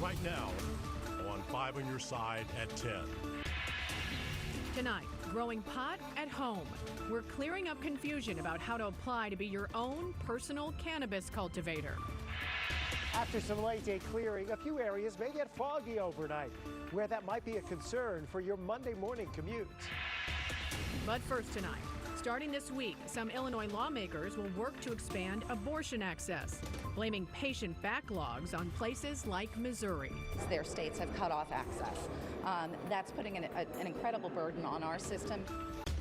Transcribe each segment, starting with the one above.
right now on 5 on Your Side at 10. Tonight, growing pot at home. We're clearing up confusion about how to apply to be your own personal cannabis cultivator. After some late day clearing, a few areas may get foggy overnight, where that might be a concern for your Monday morning commute. But first tonight, starting this week, some Illinois lawmakers will work to expand abortion access, blaming patient backlogs on places like Missouri. Their states have cut off access. That's putting an incredible burden on our system.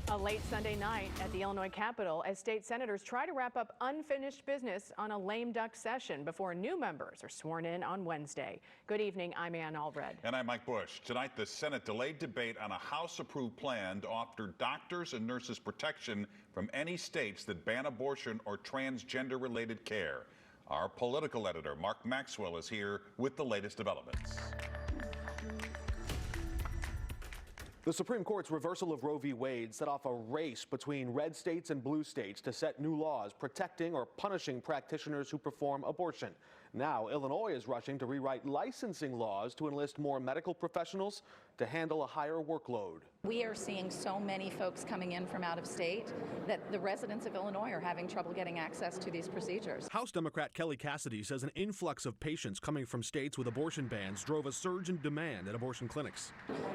A late Sunday night at the Illinois Capitol as state senators try to wrap up unfinished business on a lame duck session before new members are sworn in on Wednesday. Good evening, I'm Ann Allred. And I'm Mike Bush. Tonight, the Senate delayed debate on a House-approved plan to offer doctors and nurses protection from any states that ban abortion or transgender-related care. Our political editor, Mark Maxwell, is here with the latest developments. The Supreme Court's reversal of Roe v. Wade set off a race between red states and blue states to set new laws protecting or punishing practitioners who perform abortion. Now, Illinois is rushing to rewrite licensing laws to enlist more medical professionals to handle a higher workload. We are seeing so many folks coming in from out of state that the residents of Illinois are having trouble getting access to these procedures. House Democrat Kelly Cassidy says an influx of patients coming from states with abortion bans drove a surge in demand at abortion clinics.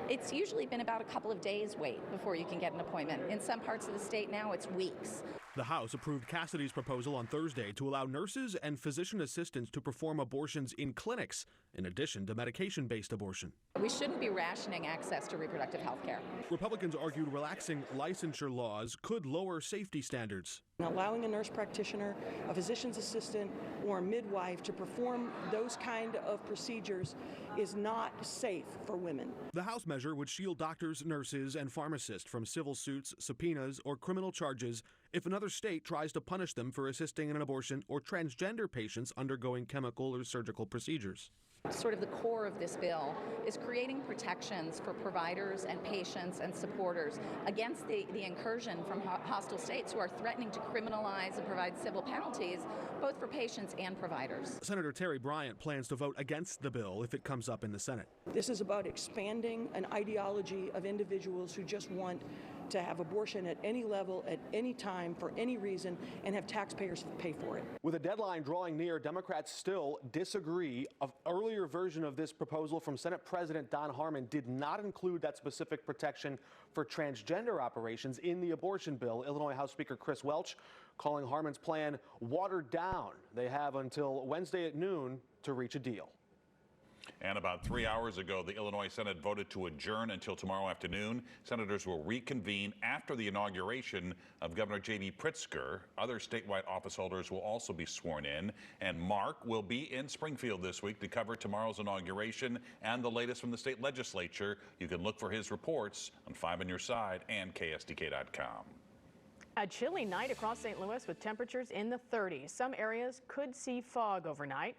It's usually been about a couple of days wait before you can get an appointment. In some parts of the state now, it's weeks. The House approved Cassidy's proposal on Thursday to allow nurses and physician assistants to perform abortions in clinics, in addition to medication-based abortion. We shouldn't be rationing access to reproductive health care. Republicans argued relaxing licensure laws could lower safety standards. Allowing a nurse practitioner, a physician's assistant, or a midwife to perform those kind of procedures is not safe for women. The House measure would shield doctors, nurses, and pharmacists from civil suits, subpoenas, or criminal charges if another state tries to punish them for assisting in an abortion or transgender patients undergoing chemical or surgical procedures. Sort of the core of this bill is creating protections for providers and patients and supporters against the incursion from hostile states who are threatening to criminalize and provide civil penalties both for patients and providers. Senator Terry Bryant plans to vote against the bill if it comes up in the Senate. This is about expanding an ideology of individuals who just want to have abortion at any level, at any time, for any reason, and have taxpayers pay for it. With a deadline drawing near, Democrats still disagree. An earlier version of this proposal from Senate President Don Harmon did not include that specific protection for transgender operations in the abortion bill. Illinois House Speaker Chris Welch calling Harmon's plan watered down. They have until Wednesday at noon to reach a deal. And about 3 hours ago, the Illinois Senate voted to adjourn until tomorrow afternoon. Senators will reconvene after the inauguration of Governor J.B. Pritzker. Other statewide office holders will also be sworn in. And Mark will be in Springfield this week to cover tomorrow's inauguration and the latest from the state legislature. You can look for his reports on 5 on Your Side and KSDK.com. A chilly night across St. Louis with temperatures in the 30s. Some areas could see fog overnight.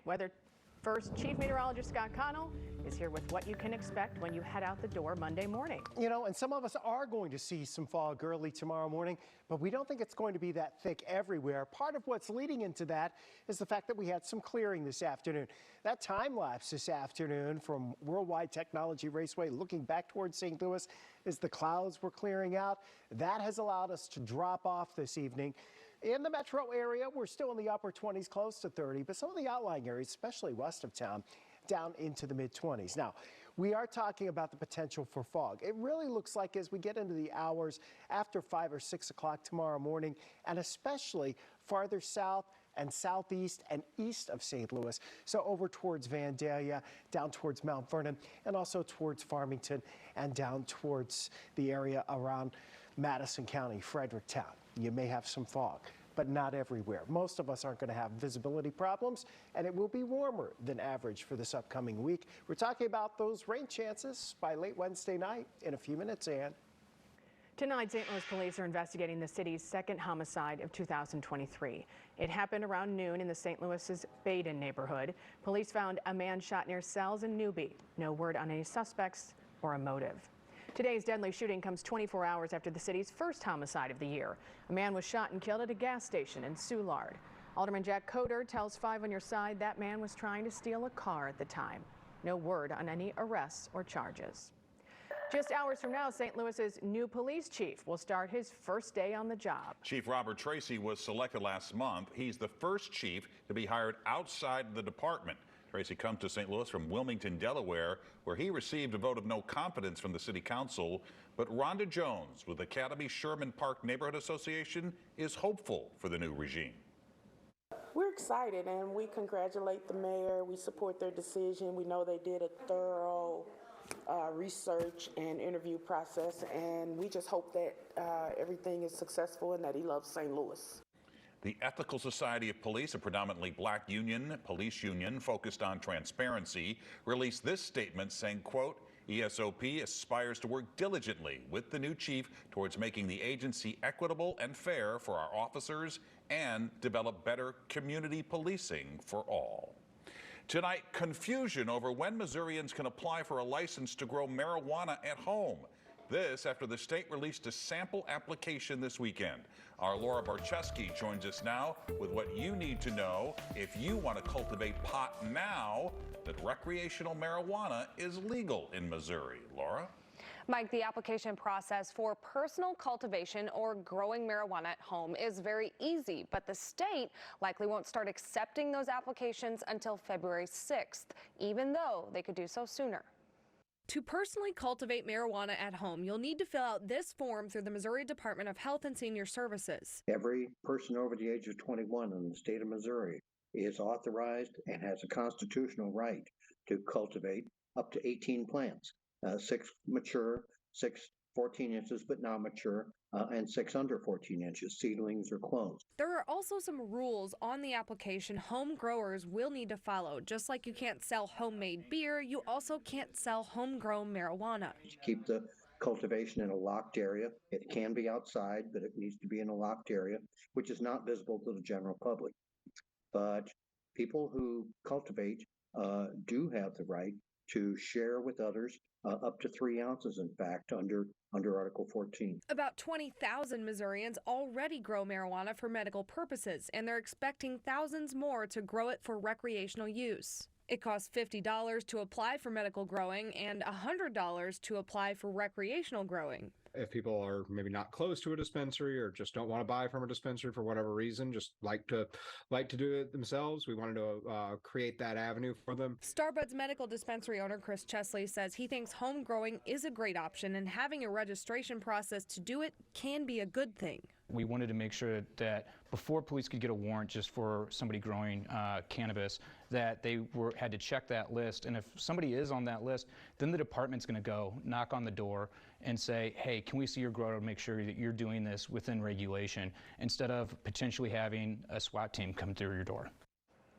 First, Chief Meteorologist Scott Connell is here with what you can expect when you head out the door Monday morning. You know, and some of us are going to see some fog early tomorrow morning, but we don't think it's going to be that thick everywhere. Part of what's leading into that is the fact that we had some clearing this afternoon. That time lapse this afternoon from Worldwide Technology Raceway looking back towards St. Louis as the clouds were clearing out, that has allowed us to drop off this evening. In the metro area, we're still in the upper 20s, close to 30, but some of the outlying areas, especially west of town, down into the mid-20s. Now, we are talking about the potential for fog. It really looks like as we get into the hours after 5 or 6 o'clock tomorrow morning, and especially farther south and southeast and east of St. Louis, so over towards Vandalia, down towards Mount Vernon, and also towards Farmington and down towards the area around Madison County, Fredericktown. You may have some fog, but not everywhere. Most of us aren't going to have visibility problems, and it will be warmer than average for this upcoming week. We're talking about those rain chances by late Wednesday night in a few minutes, Ann. Tonight, St. Louis police are investigating the city's second homicide of 2023. It happened around noon in the St. Louis's Baden neighborhood. Police found a man shot near Sells and Newby. No word on any suspects or a motive. Today's deadly shooting comes 24 hours after the city's first homicide of the year. A man was shot and killed at a gas station in Soulard. Alderman Jack Coder tells 5 on Your Side that man was trying to steal a car at the time. No word on any arrests or charges. Just hours from now, St. Louis's new police chief will start his first day on the job. Chief Robert Tracy was selected last month. He's the first chief to be hired outside the department. Tracy comes to St. Louis from Wilmington, Delaware, where he received a vote of no confidence from the city council. But Rhonda Jones with Academy Sherman Park Neighborhood Association is hopeful for the new regime. We're excited and we congratulate the mayor. We support their decision. We know they did a thorough research and interview process, and we just hope that everything is successful and that he loves St. Louis. The Ethical Society of Police, a predominantly black police union focused on transparency, released this statement saying, quote, ESOP aspires to work diligently with the new chief towards making the agency equitable and fair for our officers and develop better community policing for all. Tonight, confusion over when Missourians can apply for a license to grow marijuana at home. This after the state released a sample application this weekend. Our Laura Barczewski joins us now with what you need to know if you want to cultivate pot now that recreational marijuana is legal in Missouri. Laura? Mike, the application process for personal cultivation or growing marijuana at home is very easy, but the state likely won't start accepting those applications until February 6th, even though they could do so sooner. To personally cultivate marijuana at home, you'll need to fill out this form through the Missouri Department of Health and Senior Services. Every person over the age of 21 in the state of Missouri is authorized and has a constitutional right to cultivate up to 18 plants. 6 mature, 6 14 inches but not mature, and 6 under 14 inches, seedlings or clones. There are also some rules on the application home growers will need to follow. Just like you can't sell homemade beer, you also can't sell homegrown marijuana. Keep the cultivation in a locked area. It can be outside, but it needs to be in a locked area, which is not visible to the general public. But people who cultivate do have the right to share with others up to 3 ounces, in fact, under Article 14. About 20,000 Missourians already grow marijuana for medical purposes, and they're expecting thousands more to grow it for recreational use. It costs $50 to apply for medical growing and $100 to apply for recreational growing. If people are maybe not close to a dispensary or just don't want to buy from a dispensary for whatever reason, just like to do it themselves, we wanted to create that avenue for them. Starbuds Medical Dispensary owner Chris Chesley says he thinks home growing is a great option and having a registration process to do it can be a good thing. We wanted to make sure that before police could get a warrant just for somebody growing cannabis, that they had to check that list. And if somebody is on that list, then the department's going to go knock on the door and say, hey, can we see your grower to make sure that you're doing this within regulation, instead of potentially having a SWAT team come through your door.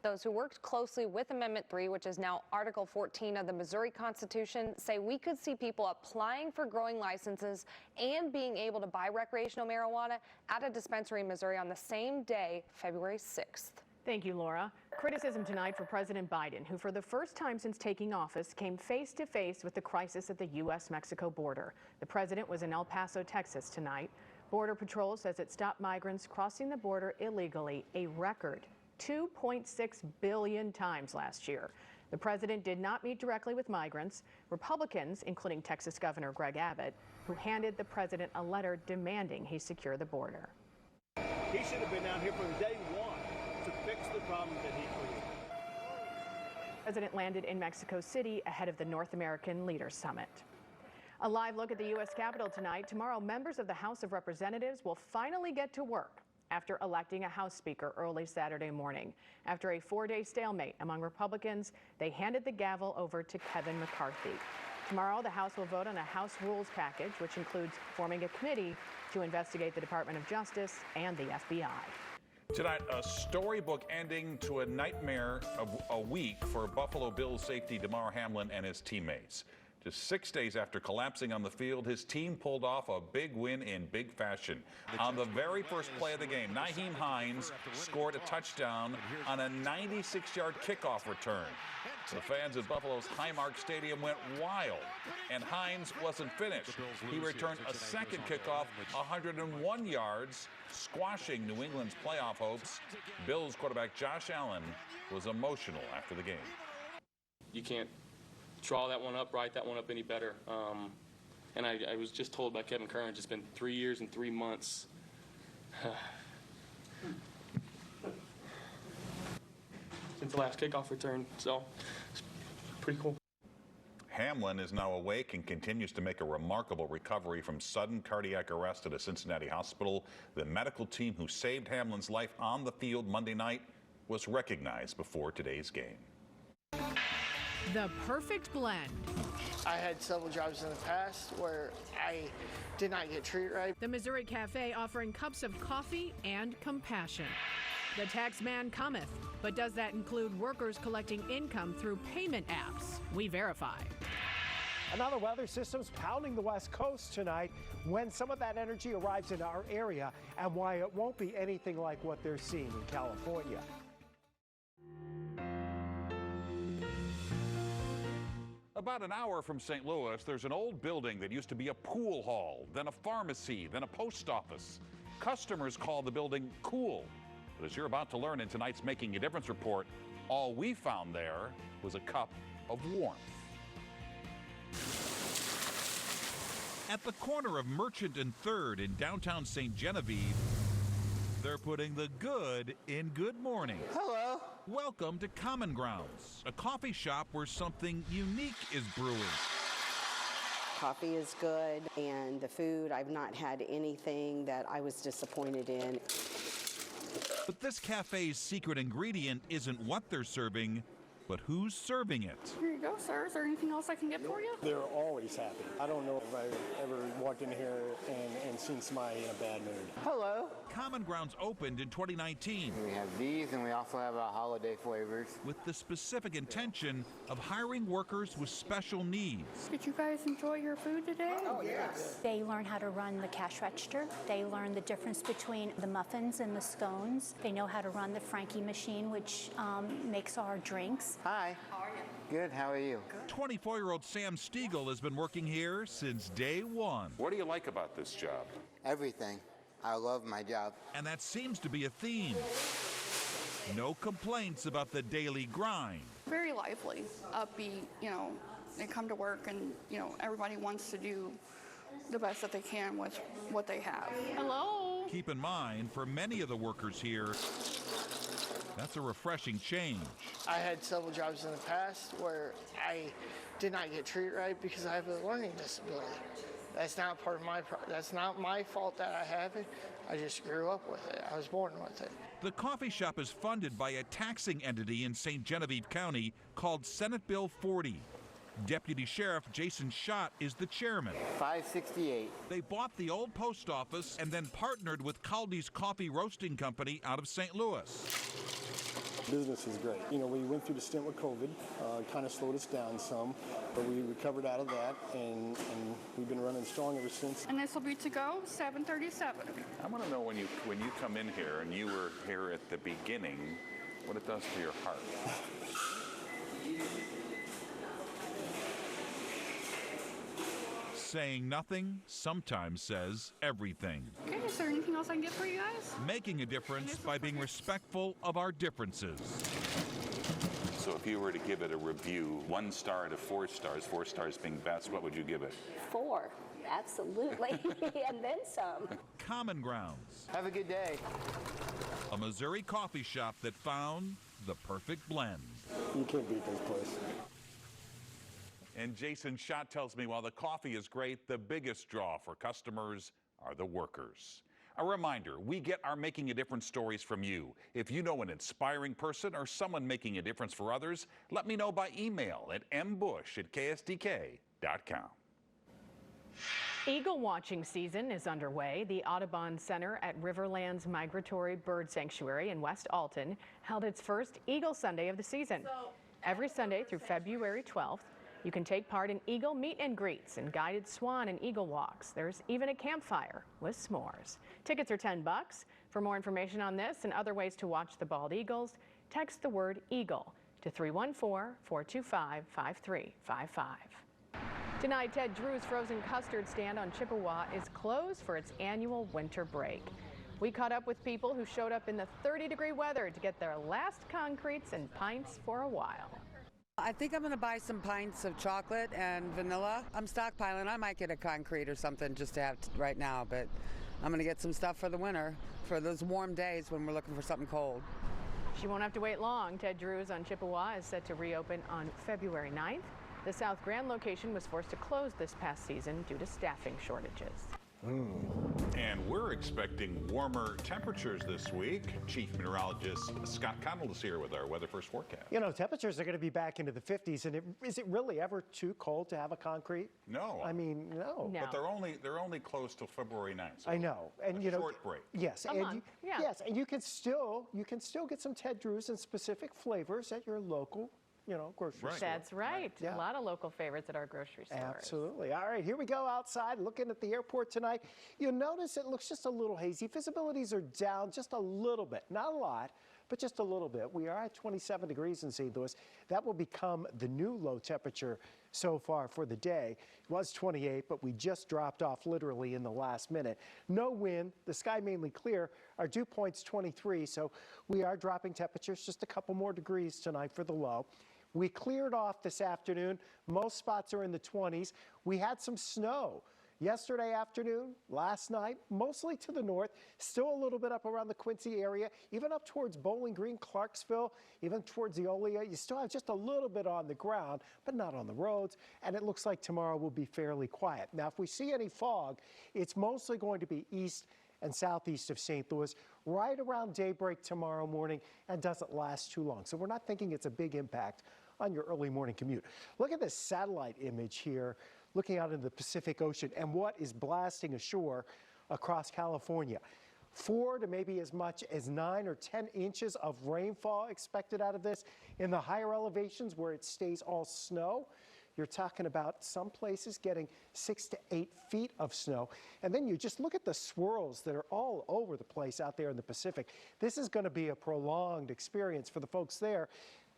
Those who worked closely with Amendment 3, which is now Article 14 of the Missouri Constitution, say we could see people applying for growing licenses and being able to buy recreational marijuana at a dispensary in Missouri on the same day, February 6th. Thank you, Laura. Criticism tonight for President Biden, who for the first time since taking office came face to face with the crisis at the U.S.-Mexico border. The president was in El Paso, Texas tonight. Border Patrol says it stopped migrants crossing the border illegally, a record 2.6 billion times last year. The president did not meet directly with migrants. Republicans, including Texas Governor Greg Abbott, who handed the president a letter demanding he secure the border. He should have been down here from day one to fix the problem that he created. The president landed in Mexico City ahead of the North American Leaders Summit. A live look at the U.S. Capitol tonight. Tomorrow, members of the House of Representatives will finally get to work after electing a House Speaker early Saturday morning. After a 4-day stalemate among Republicans, they handed the gavel over to Kevin McCarthy. Tomorrow, the House will vote on a House Rules package, which includes forming a committee to investigate the Department of Justice and the FBI. Tonight, a storybook ending to a nightmare of a week for Buffalo Bills safety Damar Hamlin and his teammates. Just 6 days after collapsing on the field, his team pulled off a big win in big fashion. On the very first play of the game, Nyheim Hines scored a touchdown on a 96-yard kickoff return. The fans at Buffalo's Highmark Stadium went wild, and Hines wasn't finished. He returned a second kickoff, 101 yards, squashing New England's playoff hopes. Bills quarterback Josh Allen was emotional after the game. You can't draw that one up, write that one up any better. And I was just told by Kevin Curran, it's been 3 years and 3 months. Since the last kickoff return, so it's pretty cool. Hamlin is now awake and continues to make a remarkable recovery from sudden cardiac arrest at a Cincinnati hospital. The medical team who saved Hamlin's life on the field Monday night was recognized before today's game. The perfect blend. I had several jobs in the past where I did not get treated right. The Missouri Cafe offering cups of coffee and compassion. The tax man cometh, but does that include workers collecting income through payment apps? We verify. Another weather system's pounding the West Coast tonight when some of that energy arrives in our area and why it won't be anything like what they're seeing in California. About an hour from St. Louis, there's an old building that used to be a pool hall, then a pharmacy, then a post office. Customers call the building cool. But as you're about to learn in tonight's Making a Difference report, all we found there was a cup of warmth. At the corner of Merchant and 3rd in downtown St. Genevieve, they're putting the good in good morning. Hello. Welcome to Common Grounds, a coffee shop where something unique is brewing. Coffee is good, and the food, I've not had anything that I was disappointed in. But this cafe's secret ingredient isn't what they're serving, but who's serving it. Here you go, sir. Is there anything else I can get for you? They're always happy. I don't know if I've ever walked in here and seen somebody in a bad mood. Hello. Common Grounds opened in 2019. We have these, and we also have our holiday flavors. With the specific intention of hiring workers with special needs. Did you guys enjoy your food today? Oh, yes. They learn how to run the cash register. They learn the difference between the muffins and the scones. They know how to run the Frankie machine, which makes our drinks. Hi. How are you? Good, how are you? 24-year-old Sam Stiegel has been working here since day one. What do you like about this job? Everything. I love my job. And that seems to be a theme. No complaints about the daily grind. Very lively, upbeat, they come to work and, everybody wants to do the best that they can with what they have. Hello? Keep in mind, for many of the workers here, that's a refreshing change. I had several jobs in the past where I did not get treated right because I have a learning disability. That's not part of that's not my fault that I have it. I just grew up with it. I was born with it. The coffee shop is funded by a taxing entity in St. Genevieve County called Senate Bill 40. Deputy Sheriff Jason Schott is the chairman. 568. They bought the old post office and then partnered with Caldi's Coffee Roasting Company out of St. Louis. Business is great. We went through the stint with COVID, kind of slowed us down some, but we recovered out of that, and we've been running strong ever since. And this will be to go 7:37. I want to know when you come in here and you were here at the beginning, what it does to your heart. Saying nothing sometimes says everything. Okay, is there anything else I can get for you guys? Making a difference by being respectful of our differences. So if you were to give it a review, 1 star to 4 stars, 4 stars being best, what would you give it? 4, absolutely, and then some. Common Grounds. Have a good day. A Missouri coffee shop that found the perfect blend. You can't beat this place. And Jason Schott tells me while the coffee is great, the biggest draw for customers are the workers. A reminder, we get our Making a Difference stories from you. If you know an inspiring person or someone making a difference for others, let me know by email at mbush@ksdk.com. Eagle watching season is underway. The Audubon Center at Riverlands Migratory Bird Sanctuary in West Alton held its first Eagle Sunday of the season. Every Sunday through February 12th, you can take part in eagle meet and greets and guided swan and eagle walks. There's even a campfire with s'mores. Tickets are $10. For more information on this and other ways to watch the bald eagles, text the word EAGLE to 314-425-5355. Tonight, Ted Drew's frozen custard stand on Chippewa is closed for its annual winter break. We caught up with people who showed up in the 30-degree weather to get their last concretes and pints for a while. I think I'm going to buy some pints of chocolate and vanilla. I'm stockpiling. I might get a concrete or something just to have right now, but I'm going to get some stuff for the winter, for those warm days when we're looking for something cold. She won't have to wait long. Ted Drew's on Chippewa is set to reopen on February 9th. The South Grand location was forced to close this past season due to staffing shortages. And we're expecting warmer temperatures this week. Chief Meteorologist Scott Connell is here with our Weather First forecast. You know, temperatures are going to be back into the 50s, and is it really ever too cold to have a concrete? No. I mean, no. But they're only closed till February 9th. So I know, and you know, short break. Yes, yes, and you can still get some Ted Drews in specific flavors at your local, grocery store. That's right. Yeah. A lot of local favorites at our grocery stores. Absolutely. All right, here we go outside looking at the airport tonight. You'll notice it looks just a little hazy. Visibilities are down just a little bit, not a lot, but just a little bit. We are at 27 degrees in St. Louis. That will become the new low temperature so far for the day. It was 28, but we just dropped off literally in the last minute. No wind, the sky mainly clear. Our dew point's 23, so we are dropping temperatures just a couple more degrees tonight for the low. We cleared off this afternoon. Most spots are in the 20s. We had some snow yesterday afternoon, last night, mostly to the north, still a little bit up around the Quincy area, even up towards Bowling Green, Clarksville, even towards Eolia. You still have just a little bit on the ground, but not on the roads. And it looks like tomorrow will be fairly quiet. Now, if we see any fog, it's mostly going to be east and southeast of St. Louis right around daybreak tomorrow morning and doesn't last too long. So we're not thinking it's a big impact on your early morning commute. Look at this satellite image here, looking out into the Pacific Ocean and what is blasting ashore across California. 4 to maybe as much as 9 or 10 inches of rainfall expected out of this. In the higher elevations where it stays all snow, you're talking about some places getting 6 to 8 feet of snow. And then you just look at the swirls that are all over the place out there in the Pacific. This is going to be a prolonged experience for the folks there.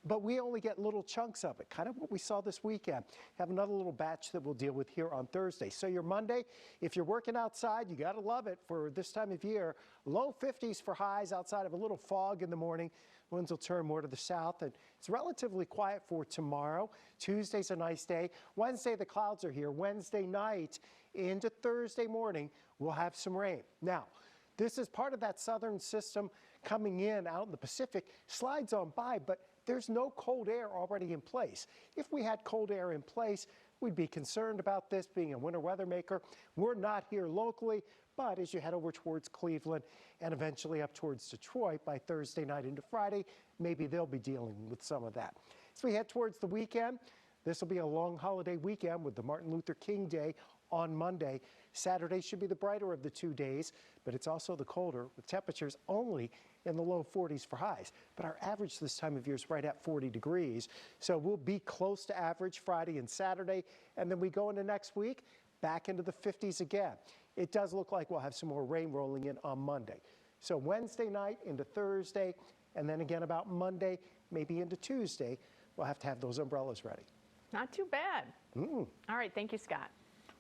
But we only get little chunks of it, kind of what we saw this weekend. Have another little batch that we'll deal with here on Thursday. So your Monday, if you're working outside, you got to love it for this time of year. Low 50s for highs outside of a little fog in the morning. Winds will turn more to the south, and it's relatively quiet for tomorrow. Tuesday's a nice day. Wednesday, the clouds are here. Wednesday night into Thursday morning, we'll have some rain. Now, this is part of that southern system coming in out in the Pacific, slides on by, but there's no cold air already in place. If we had cold air in place, we'd be concerned about this being a winter weather maker. We're not here locally, but as you head over towards Cleveland and eventually up towards Detroit by Thursday night into Friday, maybe they'll be dealing with some of that. As we head towards the weekend, this will be a long holiday weekend with the Martin Luther King Day on Monday. Saturday should be the brighter of the 2 days, but it's also the colder with temperatures only in the low 40s for highs. But our average this time of year is right at 40 degrees. So we'll be close to average Friday and Saturday. And then we go into next week, back into the 50s again. It does look like we'll have some more rain rolling in on Monday. So Wednesday night into Thursday, and then again about Monday, maybe into Tuesday, we'll have to have those umbrellas ready. Not too bad. All right, thank you, Scott.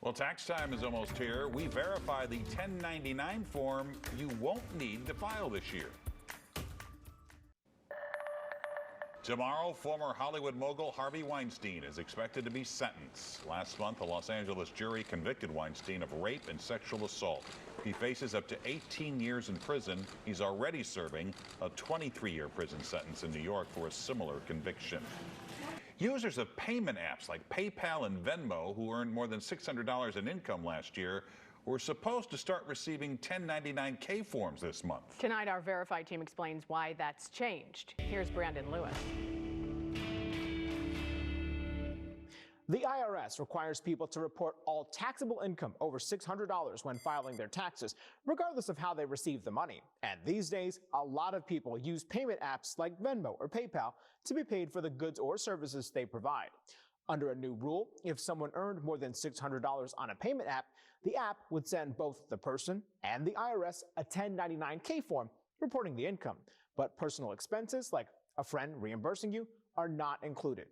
Well, tax time is almost here. We verify the 1099 form you won't need to file this year. Tomorrow, former Hollywood mogul Harvey Weinstein is expected to be sentenced. Last month, a Los Angeles jury convicted Weinstein of rape and sexual assault. He faces up to 18 years in prison. He's already serving a 23-year prison sentence in New York for a similar conviction. Users of payment apps like PayPal and Venmo, who earned more than $600 in income last year, were supposed to start receiving 1099-K forms this month. Tonight, our Verify team explains why that's changed. Here's Brandon Lewis. The IRS requires people to report all taxable income over $600 when filing their taxes, regardless of how they receive the money. And these days, a lot of people use payment apps like Venmo or PayPal to be paid for the goods or services they provide. Under a new rule, if someone earned more than $600 on a payment app, the app would send both the person and the IRS a 1099-K form reporting the income. But personal expenses, like a friend reimbursing you, are not included.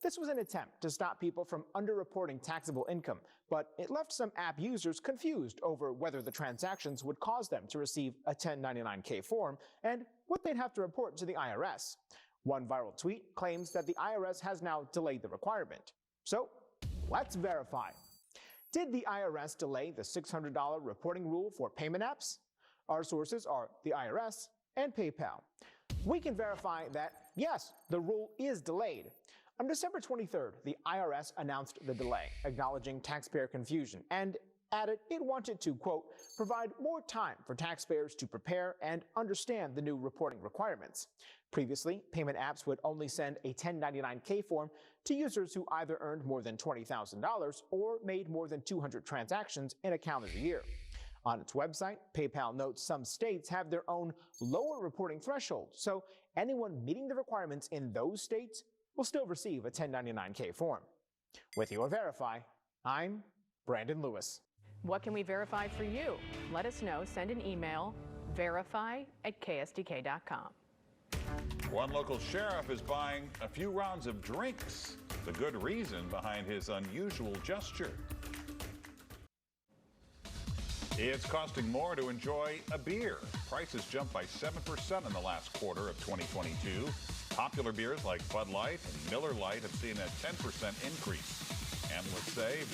This was an attempt to stop people from underreporting taxable income, but it left some app users confused over whether the transactions would cause them to receive a 1099-K form and what they'd have to report to the IRS. One viral tweet claims that the IRS has now delayed the requirement. So let's verify. Did the IRS delay the $600 reporting rule for payment apps? Our sources are the IRS and PayPal. We can verify that, yes, the rule is delayed. On December 23rd, the IRS announced the delay, acknowledging taxpayer confusion, and added it wanted to, quote, provide more time for taxpayers to prepare and understand the new reporting requirements. Previously, payment apps would only send a 1099-K form to users who either earned more than $20,000 or made more than 200 transactions in a calendar year. On its website, PayPal notes some states have their own lower reporting threshold, so anyone meeting the requirements in those states will still receive a 1099-K form. With your Verify, I'm Brandon Lewis. What can we verify for you? Let us know. Send an email, verify@ksdk.com. One local sheriff is buying a few rounds of drinks. The good reason behind his unusual gesture. It's costing more to enjoy a beer. Prices jumped by 7% in the last quarter of 2022. Popular beers like Bud Light and Miller Lite have seen a 10% increase. Analysts say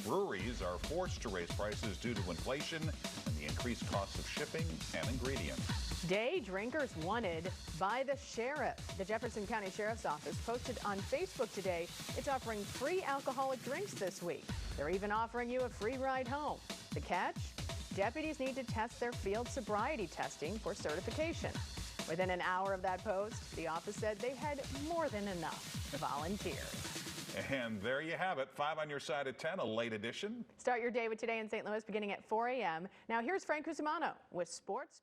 breweries are forced to raise prices due to inflation and the increased costs of shipping and ingredients. Day drinkers wanted by the sheriff. The Jefferson County Sheriff's Office posted on Facebook today it's offering free alcoholic drinks this week. They're even offering you a free ride home. The catch? Deputies need to test their field sobriety testing for certification. Within an hour of that post, the office said they had more than enough volunteers. And there you have it. 5 on your side at 10, a late edition. Start your day with Today in St. Louis beginning at 4 a.m. Now here's Frank Cusimano with Sports.